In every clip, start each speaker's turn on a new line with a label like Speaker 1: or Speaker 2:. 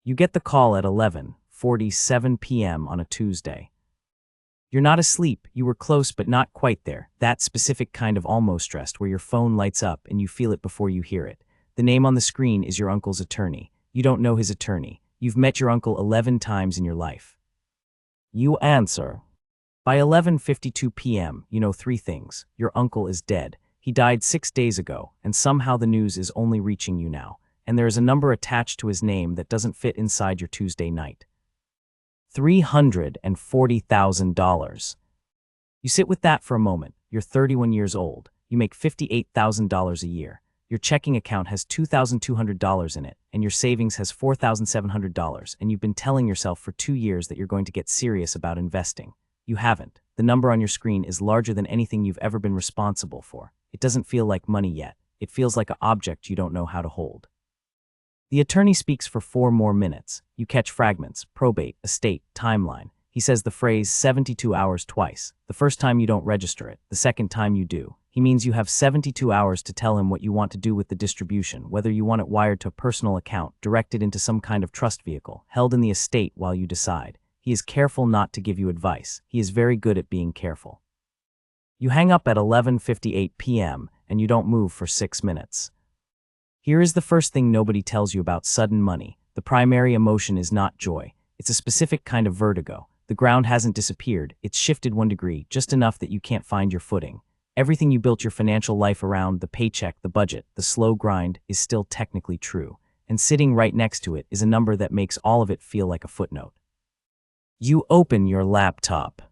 Speaker 1: You get the call at 11:47 p.m. on a Tuesday. You're not asleep, you were close but not quite there, that specific kind of almost stressed where your phone lights up and you feel it before you hear it. The name on the screen is your uncle's attorney. You don't know his attorney. You've met your uncle 11 times in your life. You answer. By 11:52 p.m., you know three things. Your uncle is dead. He died 6 days ago, and somehow the news is only reaching you now. And there is a number attached to his name that doesn't fit inside your Tuesday night. $340,000. You sit with that for a moment. You're 31 years old. You make $58,000 a year. Your checking account has $2,200 in it, and your savings has $4,700, and you've been telling yourself for 2 years that you're going to get serious about investing. You haven't. The number on your screen is larger than anything you've ever been responsible for. It doesn't feel like money yet. It feels like an object you don't know how to hold. The attorney speaks for 4 more minutes. You catch fragments: probate, estate, timeline. He says the phrase 72 hours twice. The first time you don't register it, the second time you do. He means you have 72 hours to tell him what you want to do with the distribution, whether you want it wired to a personal account, directed into some kind of trust vehicle, held in the estate while you decide. He is careful not to give you advice. He is very good at being careful. You hang up at 11:58 p.m. and you don't move for 6 minutes. Here is the first thing nobody tells you about sudden money. The primary emotion is not joy. It's a specific kind of vertigo. The ground hasn't disappeared. It's shifted 1 degree, just enough that you can't find your footing. Everything you built your financial life around, the paycheck, the budget, the slow grind, is still technically true. And sitting right next to it is a number that makes all of it feel like a footnote. You open your laptop.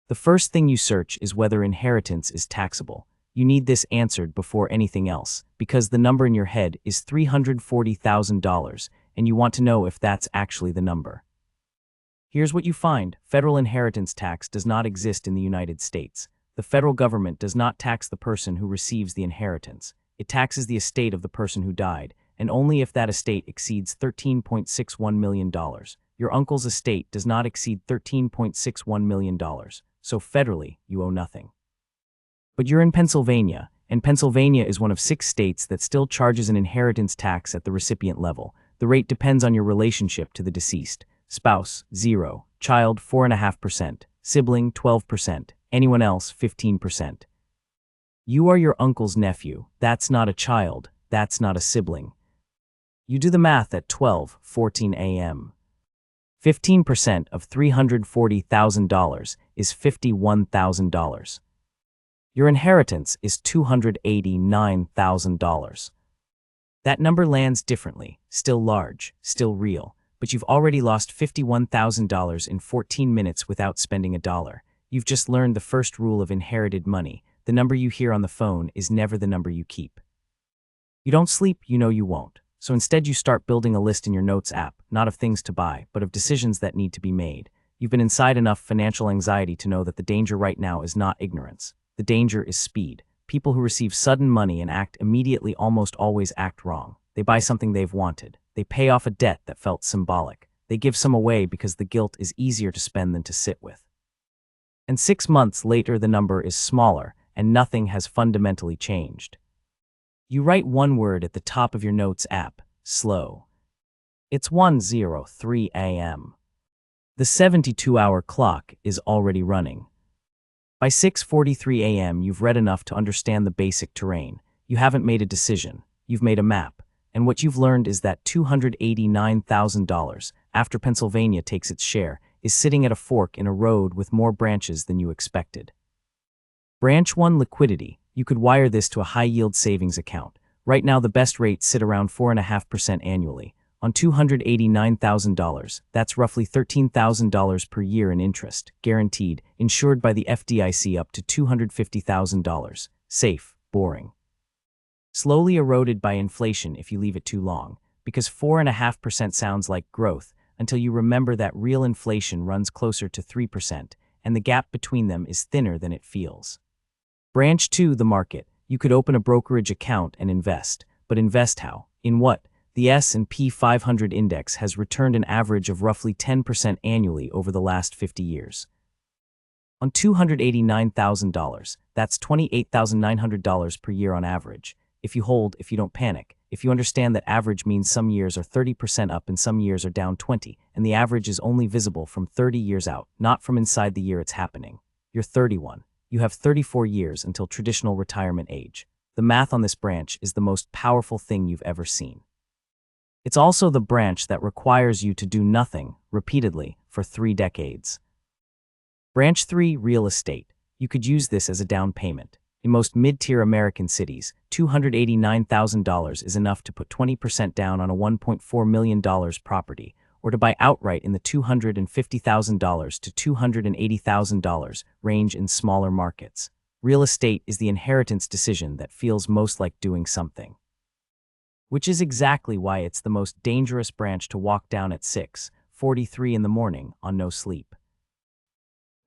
Speaker 1: The first thing you search is whether inheritance is taxable. You need this answered before anything else, because the number in your head is $340,000, and you want to know if that's actually the number. Here's what you find. Federal inheritance tax does not exist in the United States. The federal government does not tax the person who receives the inheritance. It taxes the estate of the person who died, and only if that estate exceeds $13.61 million. Your uncle's estate does not exceed $13.61 million, so federally, you owe nothing. But you're in Pennsylvania, and Pennsylvania is one of 6 states that still charges an inheritance tax at the recipient level. The rate depends on your relationship to the deceased. Spouse, 0. Child, 4.5%. Sibling, 12%. Anyone else, 15%. You are your uncle's nephew. That's not a child. That's not a sibling. You do the math at 12:14 a.m. 15% of $340,000 is $51,000. Your inheritance is $289,000. That number lands differently, still large, still real, but you've already lost $51,000 in 14 minutes without spending a dollar. You've just learned the first rule of inherited money. The number you hear on the phone is never the number you keep. You don't sleep, you know you won't. So instead you start building a list in your notes app, not of things to buy, but of decisions that need to be made. You've been inside enough financial anxiety to know that the danger right now is not ignorance. The danger is speed. People who receive sudden money and act immediately almost always act wrong. They buy something they've wanted. They pay off a debt that felt symbolic. They give some away because the guilt is easier to spend than to sit with. And 6 months later, the number is smaller, and nothing has fundamentally changed. You write one word at the top of your notes app: slow. It's 1:03 a.m. The 72-hour clock is already running. By 6:43 a.m., you've read enough to understand the basic terrain. You haven't made a decision. You've made a map. And what you've learned is that $289,000, after Pennsylvania takes its share, is sitting at a fork in a road with more branches than you expected. Branch 1: liquidity. You could wire this to a high-yield savings account. Right now, the best rates sit around 4.5% annually. On $289,000, that's roughly $13,000 per year in interest, guaranteed, insured by the FDIC up to $250,000. Safe, boring. Slowly eroded by inflation if you leave it too long, because 4.5% sounds like growth, until you remember that real inflation runs closer to 3%, and the gap between them is thinner than it feels. Branch 2: the market. You could open a brokerage account and invest, but invest how? In what? The S&P 500 index has returned an average of roughly 10% annually over the last 50 years. On $289,000, that's $28,900 per year on average. If you hold, if you don't panic, if you understand that average means some years are 30% up and some years are down 20, and the average is only visible from 30 years out, not from inside the year it's happening. You're 31. You have 34 years until traditional retirement age. The math on this branch is the most powerful thing you've ever seen. It's also the branch that requires you to do nothing, repeatedly, for 3 decades. Branch 3, real estate. You could use this as a down payment. In most mid-tier American cities, $289,000 is enough to put 20% down on a $1.4 million property, or to buy outright in the $250,000 to $280,000 range in smaller markets. Real estate is the inheritance decision that feels most like doing something. Which is exactly why it's the most dangerous branch to walk down at 6:43 in the morning on no sleep.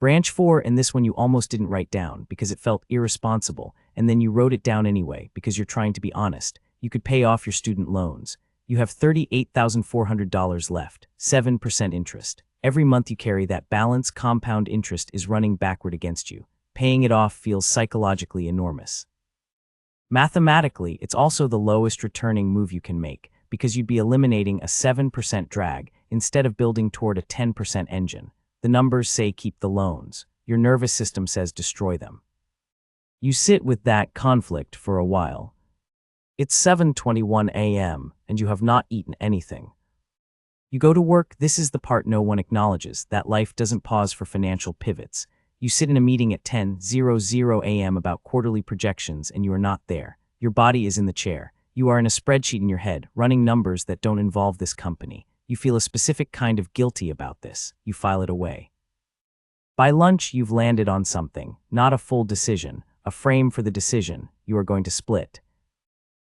Speaker 1: Branch 4, and this one you almost didn't write down because it felt irresponsible, and then you wrote it down anyway because you're trying to be honest. You could pay off your student loans. You have $38,400 left, 7% interest. Every month you carry that balance, compound interest is running backward against you. Paying it off feels psychologically enormous. Mathematically, it's also the lowest returning move you can make because you'd be eliminating a 7% drag instead of building toward a 10% engine. The numbers say keep the loans. Your nervous system says destroy them. You sit with that conflict for a while. It's 7:21 a.m. and you have not eaten anything. You go to work. This is the part no one acknowledges, that life doesn't pause for financial pivots. You sit in a meeting at 10:00 a.m. about quarterly projections and you are not there. Your body is in the chair. You are in a spreadsheet in your head, running numbers that don't involve this company. You feel a specific kind of guilty about this. You file it away. By lunch, you've landed on something, not a full decision, a frame for the decision you are going to split.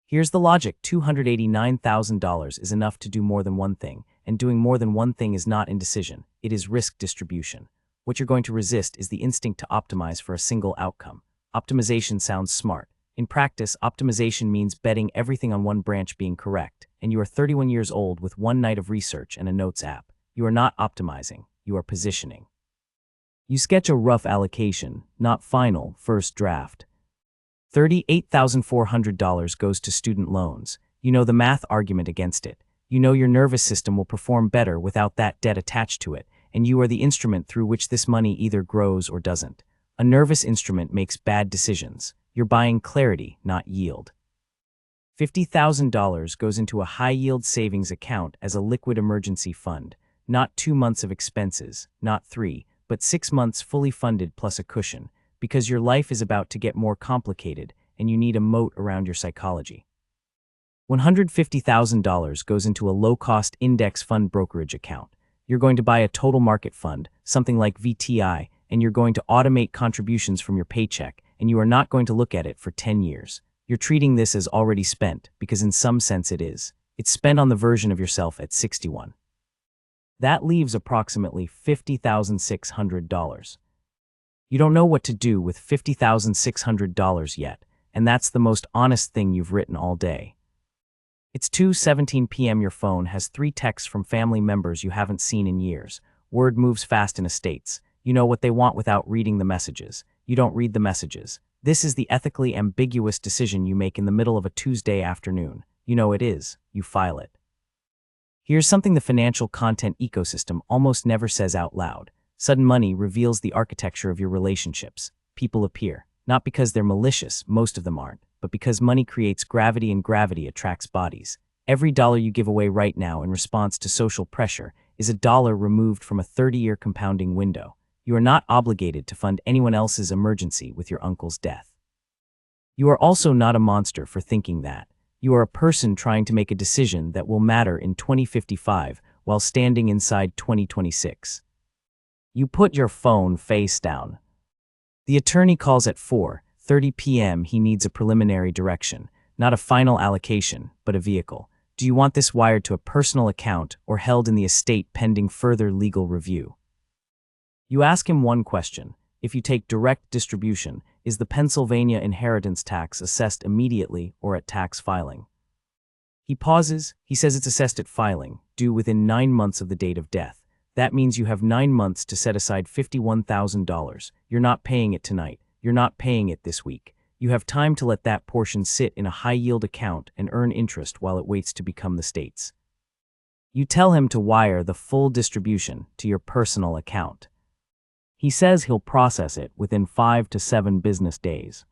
Speaker 1: Here's the logic. $289,000 is enough to do more than one thing, and doing more than one thing is not indecision. It is risk distribution. What you're going to resist is the instinct to optimize for a single outcome. Optimization sounds smart. In practice, optimization means betting everything on one branch being correct, and you are 31 years old with one night of research and a notes app. You are not optimizing, you are positioning. You sketch a rough allocation, not final, first draft. $38,400 goes to student loans. You know the math argument against it. You know your nervous system will perform better without that debt attached to it, and you are the instrument through which this money either grows or doesn't. A nervous instrument makes bad decisions. You're buying clarity, not yield. $50,000 goes into a high-yield savings account as a liquid emergency fund. Not 2 months of expenses, not 3, but 6 months fully funded plus a cushion, because your life is about to get more complicated and you need a moat around your psychology. $150,000 goes into a low-cost index fund brokerage account. You're going to buy a total market fund, something like VTI, and you're going to automate contributions from your paycheck, and you are not going to look at it for 10 years. You're treating this as already spent, because in some sense it is. It's spent on the version of yourself at 61. That leaves approximately $50,600. You don't know what to do with $50,600 yet, and that's the most honest thing you've written all day. It's 2:17 p.m. Your phone has 3 texts from family members you haven't seen in years. Word moves fast in estates. You know what they want without reading the messages. You don't read the messages. This is the ethically ambiguous decision you make in the middle of a Tuesday afternoon. You know it is. You file it. Here's something the financial content ecosystem almost never says out loud. Sudden money reveals the architecture of your relationships. People appear, not because they're malicious, most of them aren't, but because money creates gravity and gravity attracts bodies. Every dollar you give away right now in response to social pressure is a dollar removed from a 30-year compounding window. You are not obligated to fund anyone else's emergency with your uncle's death. You are also not a monster for thinking that. You are a person trying to make a decision that will matter in 2055 while standing inside 2026. You put your phone face down. The attorney calls at 4:30 p.m. He needs a preliminary direction, not a final allocation, but a vehicle. Do you want this wired to a personal account or held in the estate pending further legal review? You ask him one question. If you take direct distribution, is the Pennsylvania inheritance tax assessed immediately or at tax filing? He pauses. He says it's assessed at filing, due within 9 months of the date of death. That means you have 9 months to set aside $51,000. You're not paying it tonight. You're not paying it this week. You have time to let that portion sit in a high-yield account and earn interest while it waits to become the state's. You tell him to wire the full distribution to your personal account. He says he'll process it within 5 to 7 business days.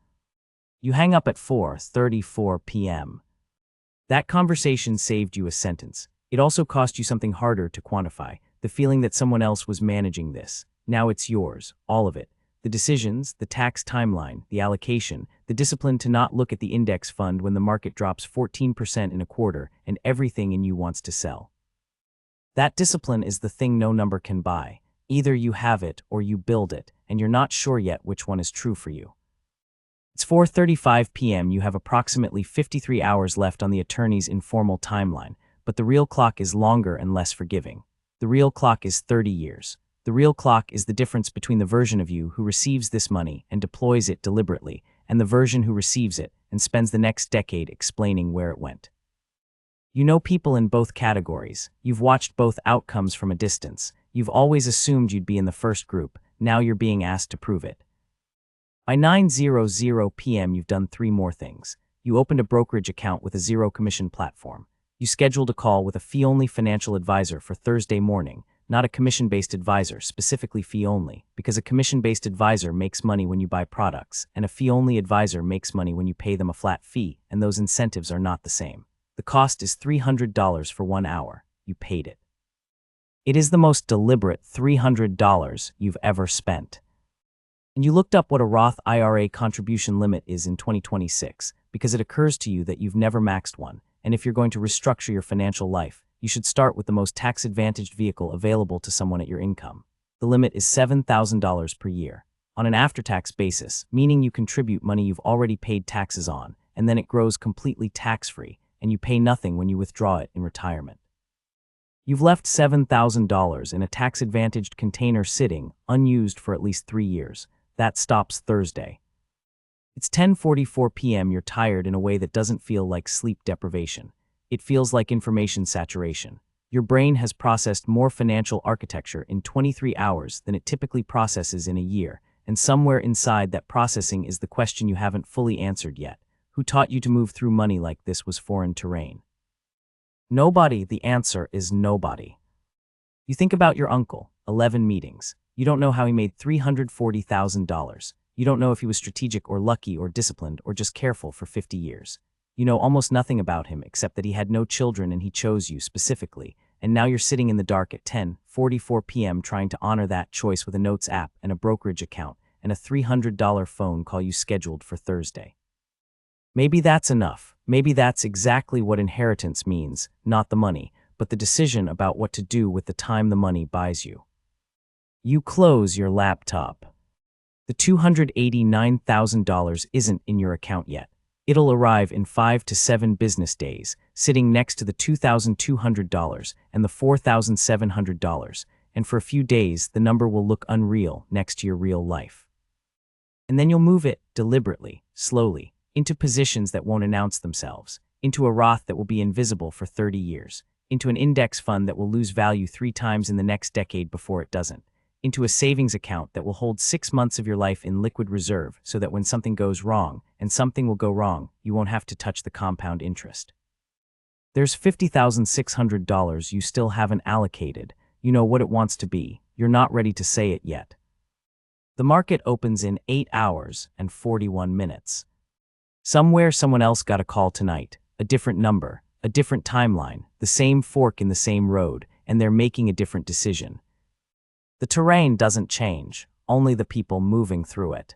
Speaker 1: You hang up at 4:34 p.m. That conversation saved you a sentence. It also cost you something harder to quantify, the feeling that someone else was managing this. Now it's yours, all of it. The decisions, the tax timeline, the allocation, the discipline to not look at the index fund when the market drops 14% in a quarter and everything in you wants to sell. That discipline is the thing no number can buy. Either you have it or you build it, and you're not sure yet which one is true for you. It's 4:35 p.m. You have approximately 53 hours left on the attorney's informal timeline, but the real clock is longer and less forgiving. The real clock is 30 years. The real clock is the difference between the version of you who receives this money and deploys it deliberately, and the version who receives it and spends the next decade explaining where it went. You know people in both categories. You've watched both outcomes from a distance. You've always assumed you'd be in the first group. Now you're being asked to prove it. By 9:00 p.m. you've done 3 more things. You opened a brokerage account with a zero-commission platform. You scheduled a call with a fee-only financial advisor for Thursday morning, not a commission-based advisor, specifically fee-only, because a commission-based advisor makes money when you buy products, and a fee-only advisor makes money when you pay them a flat fee, and those incentives are not the same. The cost is $300 for 1 hour. You paid it. It is the most deliberate $300 you've ever spent. And you looked up what a Roth IRA contribution limit is in 2026 because it occurs to you that you've never maxed one, and if you're going to restructure your financial life, you should start with the most tax-advantaged vehicle available to someone at your income. The limit is $7,000 per year, on an after-tax basis, meaning you contribute money you've already paid taxes on, and then it grows completely tax-free, and you pay nothing when you withdraw it in retirement. You've left $7,000 in a tax-advantaged container sitting, unused for at least 3 years. That stops Thursday. It's 10:44 p.m. You're tired in a way that doesn't feel like sleep deprivation. It feels like information saturation. Your brain has processed more financial architecture in 23 hours than it typically processes in a year, and somewhere inside that processing is the question you haven't fully answered yet. Who taught you to move through money like this was foreign terrain? Nobody. The answer is nobody. You think about your uncle, 11 meetings. You don't know how he made $340,000. You don't know if he was strategic or lucky or disciplined or just careful for 50 years. You know almost nothing about him except that he had no children and he chose you specifically, and now you're sitting in the dark at 10:44 p.m. trying to honor that choice with a notes app and a brokerage account and a $300 phone call you scheduled for Thursday. Maybe that's enough. Maybe that's exactly what inheritance means, not the money, but the decision about what to do with the time the money buys you. You close your laptop. The $289,000 isn't in your account yet. It'll arrive in 5 to 7 business days, sitting next to the $2,200 and the $4,700, and for a few days the number will look unreal next to your real life. And then you'll move it, deliberately, slowly, into positions that won't announce themselves, into a Roth that will be invisible for 30 years, into an index fund that will lose value 3 times in the next decade before it doesn't, into a savings account that will hold 6 months of your life in liquid reserve so that when something goes wrong, and something will go wrong, you won't have to touch the compound interest. There's $50,600 you still haven't allocated. You know what it wants to be. You're not ready to say it yet. The market opens in 8 hours and 41 minutes. Somewhere someone else got a call tonight, a different number, a different timeline, the same fork in the same road, and they're making a different decision. The terrain doesn't change, only the people moving through it.